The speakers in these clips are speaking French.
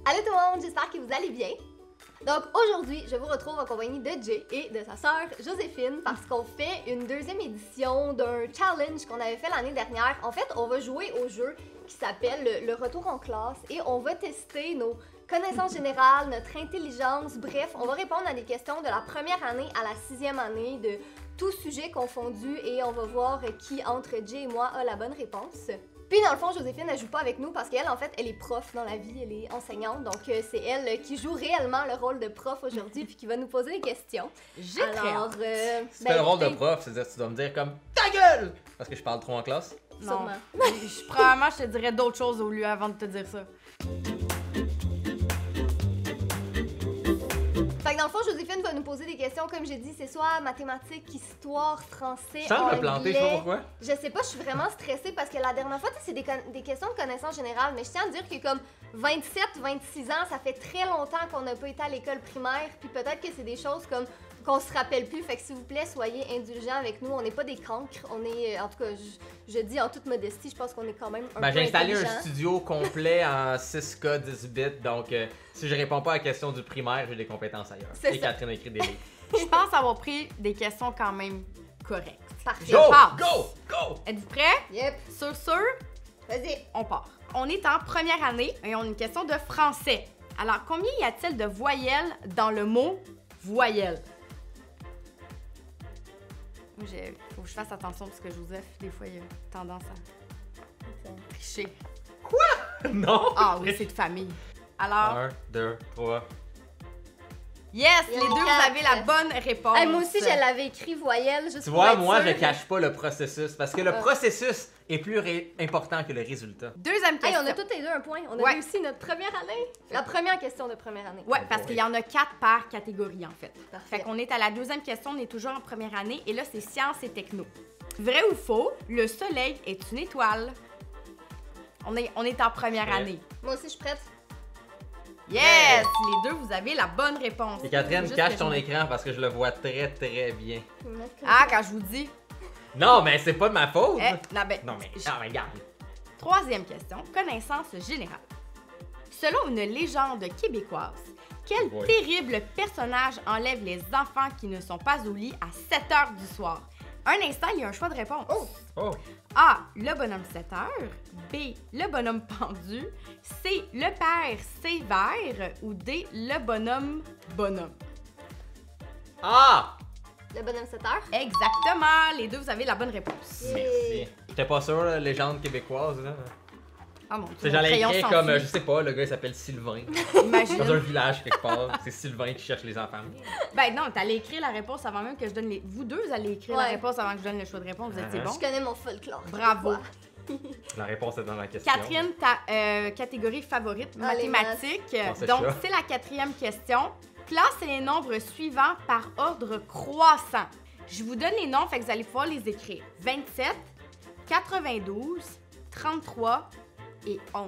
Allô tout le monde, j'espère que vous allez bien. Donc aujourd'hui, je vous retrouve en compagnie de Jay et de sa sœur Joséphine parce qu'on fait une deuxième édition d'un challenge qu'on avait fait l'année dernière. En fait, on va jouer au jeu qui s'appelle le retour en classe et on va tester nos connaissances générales, notre intelligence, bref, on va répondre à des questions de la première année à la 6e année de tout sujet confondu et on va voir qui entre Jay et moi a la bonne réponse. Puis dans le fond, Joséphine, elle joue pas avec nous parce qu'elle, en fait, elle est prof dans la vie, elle est enseignante, donc c'est elle qui joue réellement le rôle de prof aujourd'hui puis qui va nous poser des questions. J'ai très hâte. C'est pas le rôle de prof, c'est-à-dire que tu dois me dire comme ta gueule! Parce que je parle trop en classe. Non. Probablement, je te dirais d'autres choses au lieu avant de te dire ça. Fait que dans le fond, Joséphine va nous poser des questions, comme j'ai dit, c'est soit mathématiques, histoire, français, Sans anglais. me planter, je sais pas pourquoi. Je sais pas, je suis vraiment stressée parce que la dernière fois, c'est des questions de connaissances générales, mais je tiens à dire que comme 27-26 ans, ça fait très longtemps qu'on n'a pas été à l'école primaire, puis peut-être que c'est des choses comme qu'on se rappelle plus, fait que s'il vous plaît, soyez indulgents avec nous, on n'est pas des cancres, on est, en tout cas, je dis en toute modestie, je pense qu'on est quand même un peu j'ai installé intelligents. un studio complet en 6K 10 bits, donc si je réponds pas à la question du primaire, j'ai des compétences ailleurs. C'est Et ça. Catherine a écrit des livres. Je pense avoir pris des questions quand même correctes. Parfait. Go! passe. Go! Go! Êtes-vous prêts? Yep, Sûr, vas-y. on part. On est en première année et on a une question de français. Alors, combien y a-t-il de voyelles dans le mot voyelle? Moi, faut que je fasse attention parce que Joseph, des fois, il a tendance à tricher. Non! Ah oui, c'est de famille. Alors, 1, 2, 3. yes, Il y les en a deux, vous quatre. avez la bonne réponse. Hey, moi aussi, je l'avais écrit voyelle, juste Tu pour vois, être moi, sûre. je cache pas le processus parce que le processus est plus important que le résultat. Deuxième Hey, question. on a toutes les deux un point. On a Ouais. réussi notre première année. La première question de première année. Ouais, parce qu'il y en a 4 par catégorie, en fait. Parfait. Fait qu'on est à la deuxième question, on est toujours en première année, et là, c'est sciences et techno. Vrai ou faux, le soleil est une étoile? On est en première Vrai. année. Moi aussi, je suis prête. Yes! Les deux, vous avez la bonne réponse. Et Catherine, Juste cache que ton je- écran parce que je le vois très très bien. Ah, quand je vous dis. Non, mais c'est pas de ma faute! Non, ben, Non, mais regarde. Troisième question, connaissance générale. Selon une légende québécoise, quel Ouais. terrible personnage enlève les enfants qui ne sont pas au lit à 7 h du soir? Un instant, il y a un choix de réponse. Oh! A, le bonhomme 7 heures. B, le bonhomme pendu. C, le père sévère. Ou D, le bonhomme. Ah! Le bonhomme 7 heures. Exactement, les deux, vous avez la bonne réponse. Merci. J'étais pas sûr, la légende québécoise, là. Ah mon Tu sais, Dieu, j'allais crayon écrire sans comme, fil. je sais pas, le gars il s'appelle Sylvain. Imagine. Dans un village quelque part. C'est Sylvain qui cherche les enfants. Ben non, t'allais écrire la réponse avant même que je donne les... Vous deux, vous allez écrire la Ouais. réponse avant que je donne le choix de réponse. Vous êtes c'est bon? Je connais mon folklore. Bravo. La réponse est dans la question. Catherine, ta catégorie favorite, Ah, les mathématiques. Oh, c'est Donc, ça. c'est la 4e question. Classez les nombres suivants par ordre croissant. Je vous donne les noms, fait que vous allez pouvoir les écrire. 27, 92, 33 et 11.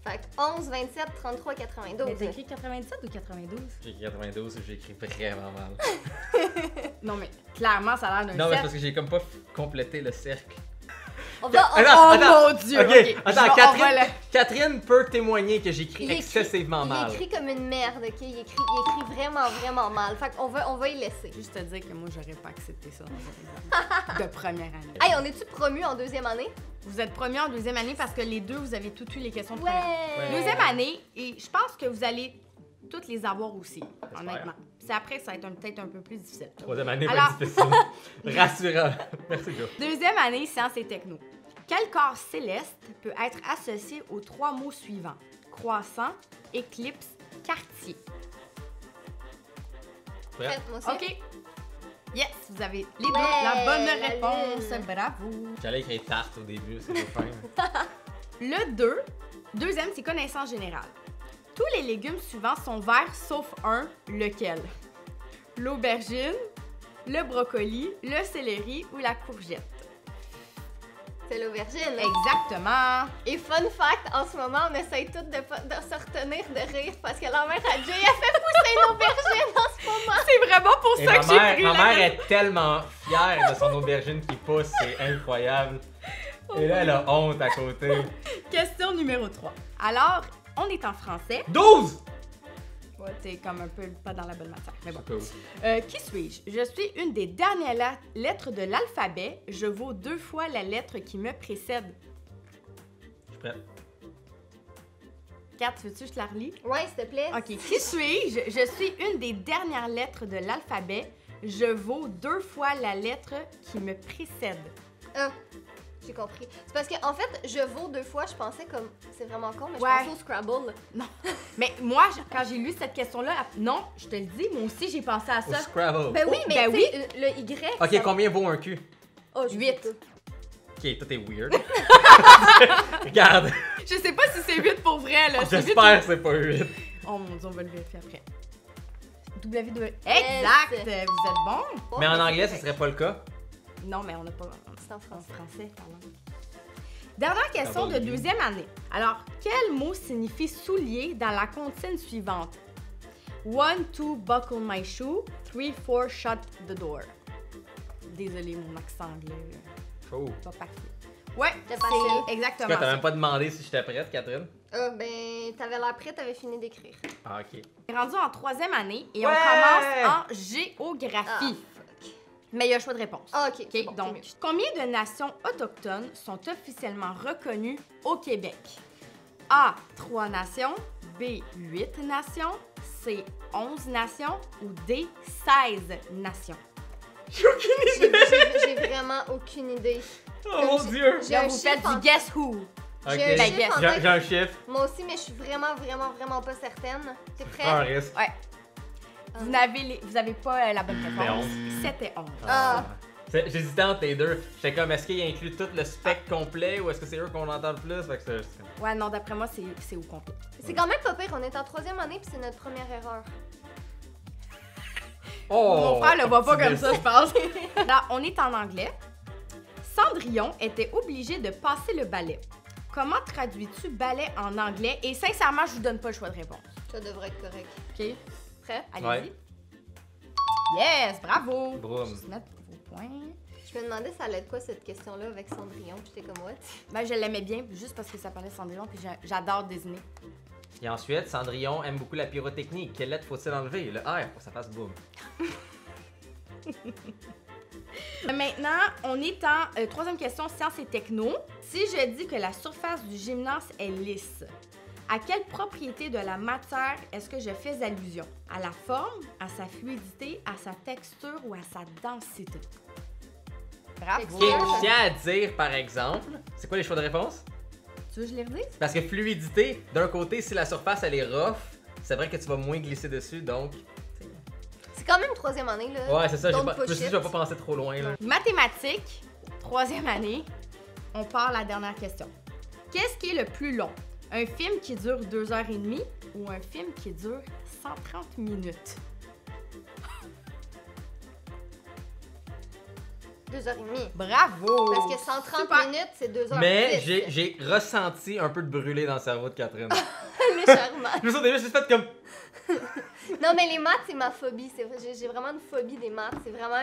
Fait que 11, 27, 33, 92. Mais t'as écrit 97 ou 92? J'ai écrit 92 j'ai écrit vraiment mal. Non, mais clairement, ça a l'air d'un Non, mais c'est 7. parce que j'ai comme pas complété le cercle. On va. Oh mon Dieu! Ok, ok. attends, On Catherine, va le- Catherine peut témoigner que j'écris Il écrit- excessivement Il mal. écrit comme une merde, ok? Il écrit vraiment mal. Fait qu'on va y laisser. Juste te dire que moi, j'aurais pas accepté ça dans un examen de première année. Hey, on est-tu promu en deuxième année? Vous êtes premier en deuxième année parce que les deux, vous avez toutes eu les questions de Ouais! première. Deuxième année, et je pense que vous allez toutes les avoir aussi, honnêtement. C'est après, ça va être peut-être un peu plus difficile. Troisième année, Alors- pas difficile. Rassurant. Merci, gars. Deuxième année, sciences et techno. Quel corps céleste peut être associé aux 3 mots suivants? Croissant, éclipse, quartier. Prête, moi aussi. OK. Yes, vous avez les deux Ouais, la bonne la réponse. lune. Bravo. J'allais écrire tarte au début, c'est pas fin. Le 2, deuxième, c'est connaissance générale. Tous les légumes suivants sont verts sauf un, lequel? L'aubergine, le brocoli, le céleri ou la courgette? C'est l'aubergine. Exactement. Et fun fact, en ce moment, on essaye toutes de se retenir de rire parce que la mère à Jay a fait pousser une aubergine en ce moment. C'est vraiment pour Et ça que j'ai pris ma la mère est tellement fière de son aubergine qui pousse, c'est incroyable. Et là, elle a honte à côté. Question numéro 3. Alors, on est en français. 12! Ouais, t'es comme un peu pas dans la bonne matière, mais bon. Cool. Qui suis-je? Je suis une des dernières lettres de l'alphabet. Je vaux 2 fois la lettre qui me précède. Je suis prête. Kat, veux-tu que je te la relis? Ouais, s'il te plaît. OK. Qui suis-je? Je suis une des dernières lettres de l'alphabet. Je vaux 2 fois la lettre qui me précède. Ah, j'ai compris. C'est parce que, en fait, je vaux 2 fois, je pensais comme. C'est vraiment con, mais Ouais. je pensais au Scrabble. Mais moi, quand j'ai lu cette question-là, non, je te le dis, moi aussi, j'ai pensé à Au ça. Scrabble. Ben oui, Oh, mais ben tu sais, le Y. Ok, ça- combien vaut un cul? Oh, je 8. sais pas. Ok, toi t'es weird. Regarde, Je sais pas si c'est 8 pour vrai, là. C'est 8 j'espère que c'est pas 8. Oh mon dieu, on va le vérifier après. W. Exact! Vous êtes bon? Oh, Mais en c'est anglais, ce correct. serait pas le cas. Non, mais on n'a pas. C'est en En français. français, pardon. Dernière question de Double. deuxième année. Alors, quel mot signifie soulier dans la comptine suivante? 1, 2, buckle my shoe. 3, 4, shut the door. Désolée, mon accent anglais, Oh. pas parfait. Ouais, C'est facile. c'est exactement Pourquoi t'as ça. même pas demandé si j'étais prête, Catherine? Ah, ben, t'avais l'air prêt, t'avais fini d'écrire. Ah, ok. On est rendu en troisième année et on Ouais! commence en Ah, géographie. fuck. Mais il y a un choix de réponse. Ah, ok. OK, bon, donc, c'est combien de nations autochtones sont officiellement reconnues au Québec? A. 3 nations. B. 8 nations. C. 11 nations. Ou D. 16 nations. J'ai aucune mieux. J'ai vraiment aucune idée. Oh mon dieu! J'ai Là, un vous chiffre faites en- du Guess Who. Ok, J'ai un chiffre en j'ai tête. un chiffre. Moi aussi, mais je suis vraiment, vraiment, vraiment pas certaine. T'es Prends un prêt? risque. Ouais. Vous avez pas la bonne C'était réponse. 11. C'était 11. Ah. J'hésitais entre les deux. J'étais comme, est-ce qu'il inclut tout le spectre complet ou est-ce que c'est eux qu'on entend le plus? Fait que c'est- Ouais, non, d'après moi, c'est au complet. C'est quand même pas pire, on est en troisième année puis c'est notre première erreur. Oh! Mon frère le voit pas comme ça, Merci. je pense. Là, on est en anglais. Cendrillon était obligé de passer le balai. Comment traduis-tu balai en anglais? Et sincèrement, je vous donne pas le choix de réponse. Ça devrait être correct. OK? Prêt? Allez-y. Ouais. Yes, bravo! Broum. Juste mettre vos points. Je me demandais ça allait être quoi cette question-là avec Cendrillon, puis j'étais comme what? Ben, je l'aimais bien, juste parce que ça parlait de Cendrillon, puis j'adore Disney. Et ensuite, Cendrillon aime beaucoup la pyrotechnie. Quelle lettre faut-il enlever? Le R pour que ça fasse boum. Maintenant, on est en troisième question, sciences et techno. Si je dis que la surface du gymnase est lisse, à quelle propriété de la matière est-ce que je fais allusion? À la forme, à sa fluidité, à sa texture ou à sa densité? Bravo! Ok, je tiens à dire par exemple, c'est quoi les choix de réponse? Tu veux que je les redise? Parce que fluidité, d'un côté, si la surface elle est rough, c'est vrai que tu vas moins glisser dessus, donc. C'est quand même troisième année, là. Ouais, c'est ça, Don't je me push suis dit, it. je vais pas penser trop loin là. Mathématiques, troisième année. On part la dernière question. Qu'est-ce qui est le plus long? Un film qui dure 2h30 ou un film qui dure 130 minutes? 2h30. Bravo! Parce que 130 Super. minutes, c'est 2h10. Mais j'ai ressenti un peu de brûlé dans le cerveau de Catherine. Légèrement. Je me suis au début, j'ai fait comme. Non, mais les maths, c'est ma phobie. J'ai vraiment une phobie des maths. C'est vraiment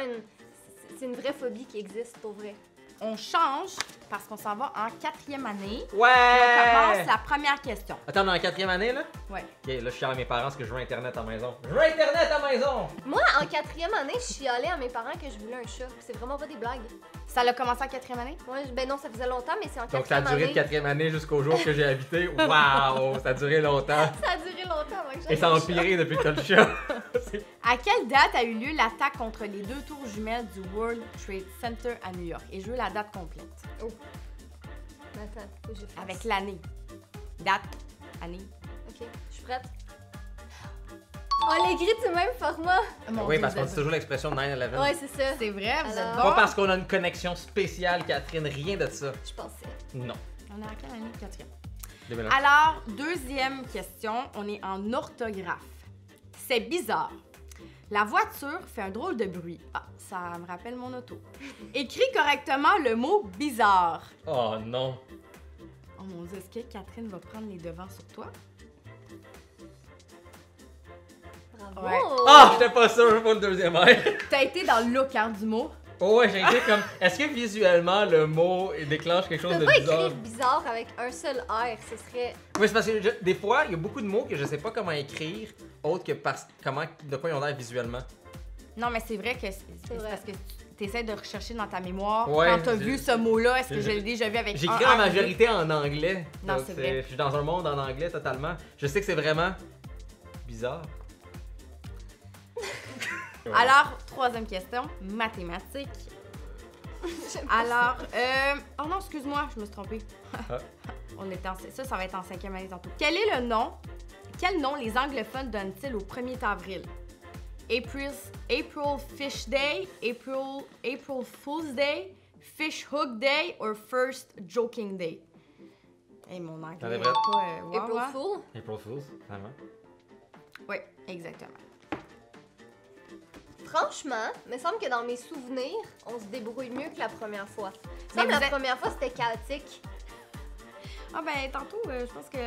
c'est une vraie phobie qui existe pour vrai. On change parce qu'on s'en va en quatrième année. Et on Ouais! commence la première question. Attends, on est en quatrième année là? Ouais. Ok, là je suis à mes parents parce que je veux Internet à la maison. Je veux Internet à la maison! Moi, en quatrième année, je suis allée à mes parents que je voulais un chat. C'est vraiment pas des blagues. Ça a commencé en quatrième année? Ouais, ben non, ça faisait longtemps, mais c'est en Donc ça a quatrième duré de année. quatrième année jusqu'au jour que j'ai habité. Waouh! Ça a duré longtemps. Ça a duré longtemps avant que j'aille Et ça a un chat. empiré depuis que t'as le chat. À quelle date a eu lieu l'attaque contre les 2 tours jumelles du World Trade Center à New York? Et je veux la date complète. Attends, faut que je fasse. Avec l'année. Date, année. Ok, je suis prête. Oh, les gris du même format. Mon Oui, Dieu, parce qu'on vous dit êtes- toujours l'expression 9/11. Ouais, c'est ça. C'est vrai, vous êtes Alors- bon. Pas parce qu'on a une connexion spéciale, Catherine, rien de ça. Je pensais. Non. On est en quelle année? Quatrième. 2001. Alors, deuxième question, on est en orthographe. C'est bizarre. La voiture fait un drôle de bruit. Ah, ça me rappelle mon auto. Écris correctement le mot bizarre. Oh non. Oh mon Dieu, est-ce que Catherine va prendre les devants sur toi? Bravo. Ouais. Ah, j'étais pas sûr pour le deuxième air. T'as été dans le look hein, du mot. Oh ouais, j'ai été comme, est-ce que visuellement le mot déclenche quelque chose Tu de peux pas bizarre? écrire bizarre avec un seul R, ce serait... Oui, c'est parce que des fois, il y a beaucoup de mots que je sais pas comment écrire, autre que de quoi ils ont l'air visuellement. Non, mais c'est vrai que c'est vrai. parce que tu essaies de rechercher dans ta mémoire. Ouais, quand tu as vu ce mot-là, est-ce que je l'ai déjà vu avec un J'écris en R? majorité en anglais. Non, Donc, c'est vrai. Je suis dans un monde en anglais totalement. Je sais que c'est vraiment bizarre. Alors, troisième question, mathématiques. J'aime pas Alors, oh non, excuse-moi, je me suis trompée. Ah. Ça va être en 5e année tantôt. Quel nom les anglophones donnent-ils au 1er avril? April Fish Day, April Fool's Day, Fish Hook Day or First Joking Day? Hey, mon anglais T'avais est vrai? pas... wow, April hein? Fool? April Fools, vraiment. Oui, exactement. Franchement, il me semble que dans mes souvenirs, on se débrouille mieux que la première fois. Mais La vous êtes- première fois, c'était chaotique. Ah ben, tantôt, je pense que...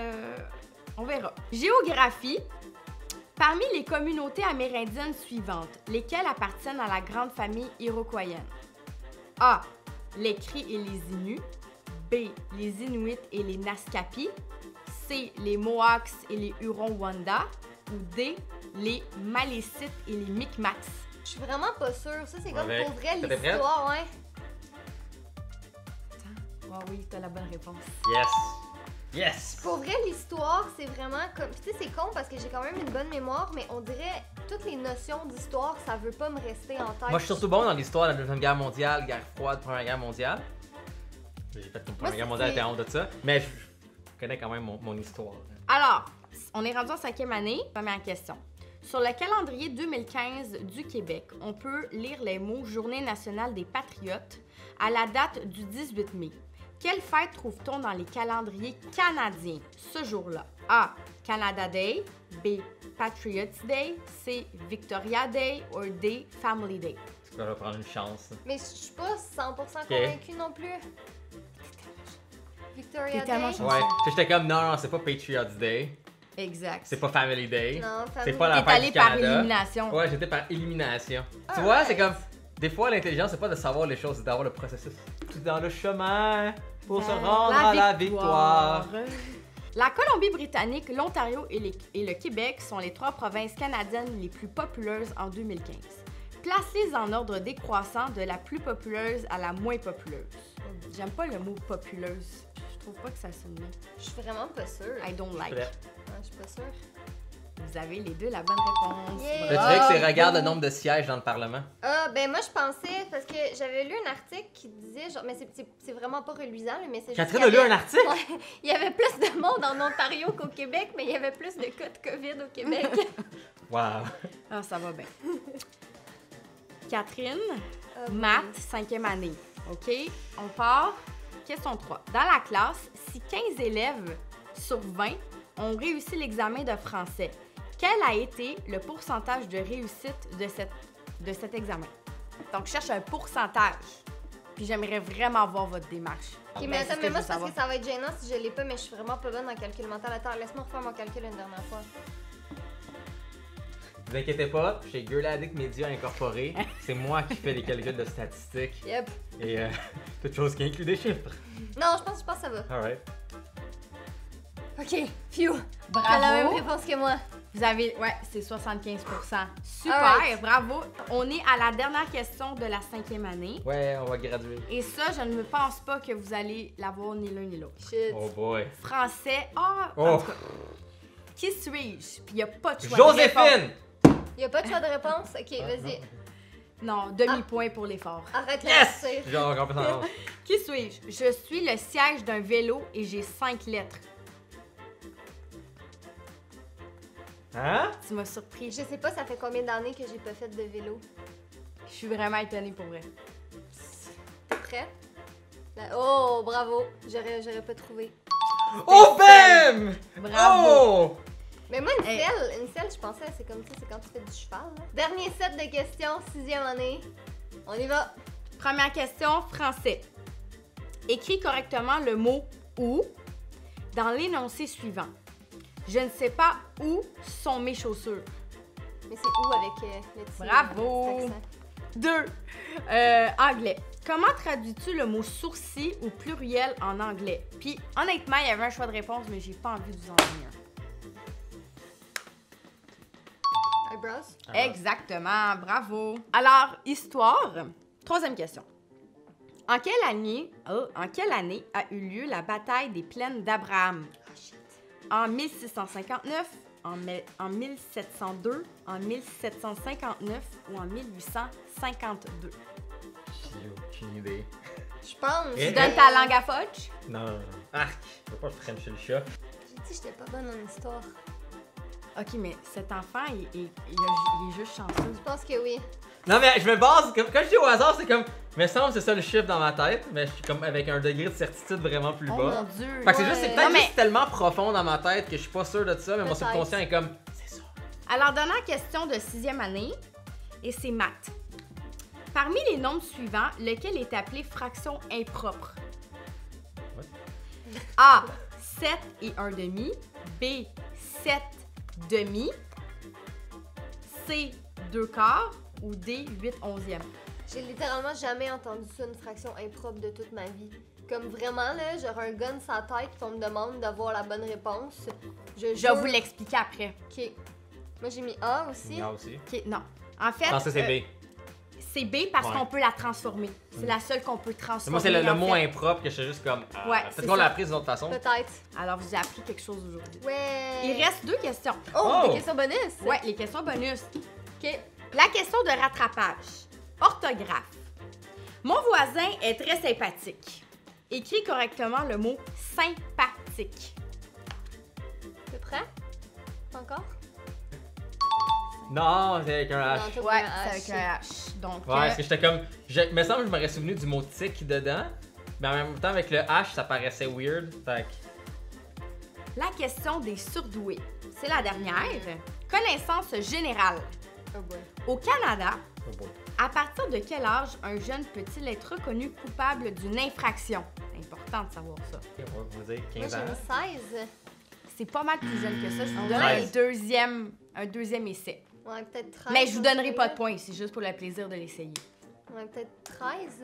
On verra. Géographie. Parmi les communautés amérindiennes suivantes, lesquelles appartiennent à la grande famille iroquoienne? A. Les Cris et les Inuits. B. Les Inuits et les Naskapi. C. Les Mohawks et les Hurons-Wendat. Ou D. Les Malécites et les Micmacs. Je suis vraiment pas sûre. Ça, c'est comme Ouais. pour vrai T'étais prête? l'histoire, ouais. Ah oui, t'as la bonne réponse. Yes! Yes! Pour vrai, l'histoire, c'est vraiment comme... Puis tu sais, c'est con parce que j'ai quand même une bonne mémoire, mais on dirait toutes les notions d'histoire, ça veut pas me rester en tête. Moi, je suis surtout bon dans l'histoire de la Deuxième Guerre mondiale, guerre froide, Première Guerre mondiale. J'ai fait une Première Guerre mondiale, c'est- j'étais honte de ça. Mais je connais quand même mon histoire. Alors, on est rendu en 5e année. Première question. Sur le calendrier 2015 du Québec, on peut lire les mots Journée nationale des patriotes à la date du 18 mai. Quelle fête trouve-t-on dans les calendriers canadiens ce jour-là? A. Canada Day. B. Patriots Day. C. Victoria Day. Ou D. Family Day. Je vais prendre une chance. Mais je suis pas 100% convaincue non plus. Victoria T'es tellement Day? chanceux. Ouais, j'étais comme non, c'est pas Patriots Day, Exact. c'est pas Family Day, Non, c'est pas la T'es fête allé du par Canada. élimination. Ouais, j'étais par élimination. Tu Alright. vois, c'est comme. Des fois, l'intelligence, c'est pas de savoir les choses, c'est d'avoir le processus. Tout dans le chemin pour se rendre à la victoire. La Colombie-Britannique, l'Ontario et le Québec sont les 3 provinces canadiennes les plus populeuses en 2015. Placez en ordre décroissant de la plus populeuse à la moins populeuse. J'aime pas le mot populeuse. Je trouve pas que ça sonne bien. Je suis vraiment pas sûre. I don't like. Prêt. Ouais, je suis pas sûre. Vous avez les deux la bonne réponse. Yeah. Tu dirais que c'est regarde le nombre de sièges dans le Parlement. Ah, ben moi, je pensais, parce que j'avais lu un article qui disait, genre, mais c'est vraiment pas reluisant, là, mais c'est juste Catherine qu'il a y lu avait- un article? Ouais, il y avait plus de monde en Ontario qu'au Québec, mais il y avait plus de cas de COVID au Québec. Wow. Ah, ça va bien. Catherine, Ah, maths, 5e année. OK? On part. Question 3. Dans la classe, si 15 élèves sur 20 ont réussi l'examen de français, quel a été le pourcentage de réussite de cet examen? Donc, je cherche un pourcentage. Puis j'aimerais vraiment voir votre démarche. Ok, Ben, mais c'est ce attends, que mais moi, je c'est veux parce que ça va être gênant si je l'ai pas, mais je suis vraiment pas bonne en calcul mental. Attends, laisse-moi refaire mon calcul une dernière fois. Ne vous inquiétez pas, chez Girl Addict Media Incorporé, c'est moi qui fais les calculs de statistiques Yep. et toute chose qui inclut des chiffres. Non, je pense que ça va. Alright. Ok, phew. Bravo. T'as la même réponse que moi. Vous avez, ouais, c'est 75%. Super, Alright. bravo. On est à la dernière question de la 5e année. Ouais, on va graduer. Et ça, je ne pense pas que vous allez l'avoir ni l'un ni l'autre. Shit. Oh boy. Français, en Oh. tout cas. Qui suis-je? Puis il n'y a pas de choix de réponse. Joséphine! Y'a pas de choix de réponse? Ok, vas-y. Non, demi-point pour l'effort. Arrête Yes! là. Genre, en fait, en- Qui suis-je? Je suis le siège d'un vélo et j'ai 5 lettres. Hein? Tu m'as surpris. Je sais pas, ça fait combien d'années que j'ai pas fait de vélo. Je suis vraiment étonnée pour vrai. T'es prêt? Oh, bravo. J'aurais pas trouvé. Oh, bam! Bravo! Oh! Mais moi, Hey. une selle, je pensais, c'est comme ça, c'est quand tu fais du cheval. Là. Dernier set de questions, 6e année. On y va. Première question, français. Écris correctement le mot « où » dans l'énoncé suivant. Je ne sais pas où sont mes chaussures. Mais c'est où avec le petit Bravo! petit accent? 2. Anglais. Comment traduis-tu le mot sourcil au pluriel en anglais? Puis, honnêtement, il y avait un choix de réponse, mais j'ai pas envie de vous en donner un. Eyebrows? Exactement, bravo. Alors, histoire. 3e question. En quelle année a eu lieu la bataille des plaines d'Abraham? Oh shit. En 1659, en 1702, en 1759 ou en 1852? J'ai aucune idée. Je pense. Eh, Tu donnes ta langue à Fudge? Non. Arc! Je veux pas le French le chat. J'ai dit que j'étais pas bonne en histoire. Ok, mais cet enfant, il est juste chanceux. Je pense que oui. Non, mais je me base, quand je dis au hasard, c'est comme. Me semble que c'est ça le chiffre dans ma tête, mais je suis comme avec un degré de certitude vraiment plus Oh bas. mon Dieu! Fait que c'est juste, c'est Ouais. peut-être Non, mais- juste tellement profond dans ma tête que je suis pas sûr de ça, mais mon Peut-être. subconscient est comme. C'est ça. Alors, dernière question de 6e année, et c'est maths. Parmi les nombres suivants, lequel est appelé fraction impropre? What? A. 7 et 1 demi. B. 7 demi. C. 2 quarts. Ou D. 8 onzièmes. J'ai littéralement jamais entendu ça, une fraction impropre de toute ma vie. Comme vraiment, là, j'aurais un gun sur la tête qu'on me demande d'avoir la bonne réponse. Je vais jure- vous l'expliquer après. Ok. Moi, j'ai mis A aussi. Moi aussi. Ok, non. En fait, Non, ça c'est B. c'est B parce Ouais. qu'on peut la transformer. C'est la seule qu'on peut transformer. Moi, c'est le en mot fait. impropre que je suis juste comme. Ouais, Peut-être c'est qu'on l'a ça. appris d'une autre façon. Peut-être. Alors, vous avez appris quelque chose aujourd'hui. Ouais. Il reste 2 questions. Oh, Oh! des questions bonus. Ouais, les questions bonus. Ok. La question de rattrapage. Orthographe. Mon voisin est très sympathique. Écris correctement le mot sympathique. T'es prêt? Encore? Non, c'est avec un H. Non, t'as Ouais, pas un c'est H. avec un H. Donc, Ouais, parce que j'étais comme. Me semble que je m'aurais souvenu du mot tic dedans, mais en même temps, avec le H, ça paraissait weird. Fait que. la question des surdoués. C'est la dernière. Connaissance générale. Oh boy. Au Canada, Oh boy. à partir de quel âge un jeune peut-il être reconnu coupable d'une infraction? C'est important de savoir ça. Ok, on va dire Moi, 15 ans. j'ai mis 16. C'est pas mal plus jeune que ça. Je vous Ah donne ouais? un deuxième essai. Ouais, peut-être 13. Mais je vous dans ce donnerai pas de cas-là. points, c'est juste pour le plaisir de l'essayer. Ouais, peut-être 13.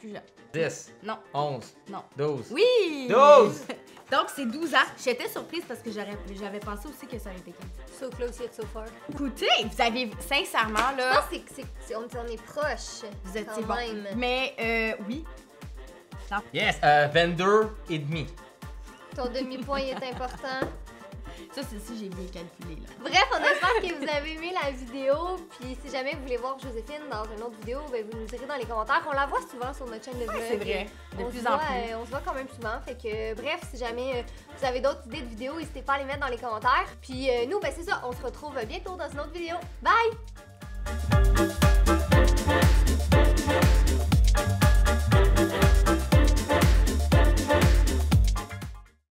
Plus jeune. 10, Non, 11, non. 12. Oui! 12! Donc, c'est 12 ans. J'étais surprise parce que j'avais pensé aussi que ça aurait été 15. So close yet so far. Écoutez, vous avez sincèrement, Je là, pense que on est proche. vous étiez quand bon. même. Mais, oui. Yes! 22 et demi. Ton demi-point est important. Ça, c'est si j'ai bien calculé, là. Bref, on espère que vous avez aimé la vidéo. Puis si jamais vous voulez voir Joséphine dans une autre vidéo, ben vous nous direz dans les commentaires. On la voit souvent sur notre chaîne de vlog. C'est vrai, de On plus se en voit, plus. on se voit quand même souvent. Fait que bref, si jamais vous avez d'autres idées de vidéos, n'hésitez pas à les mettre dans les commentaires. Puis nous, ben c'est ça, on se retrouve bientôt dans une autre vidéo. Bye!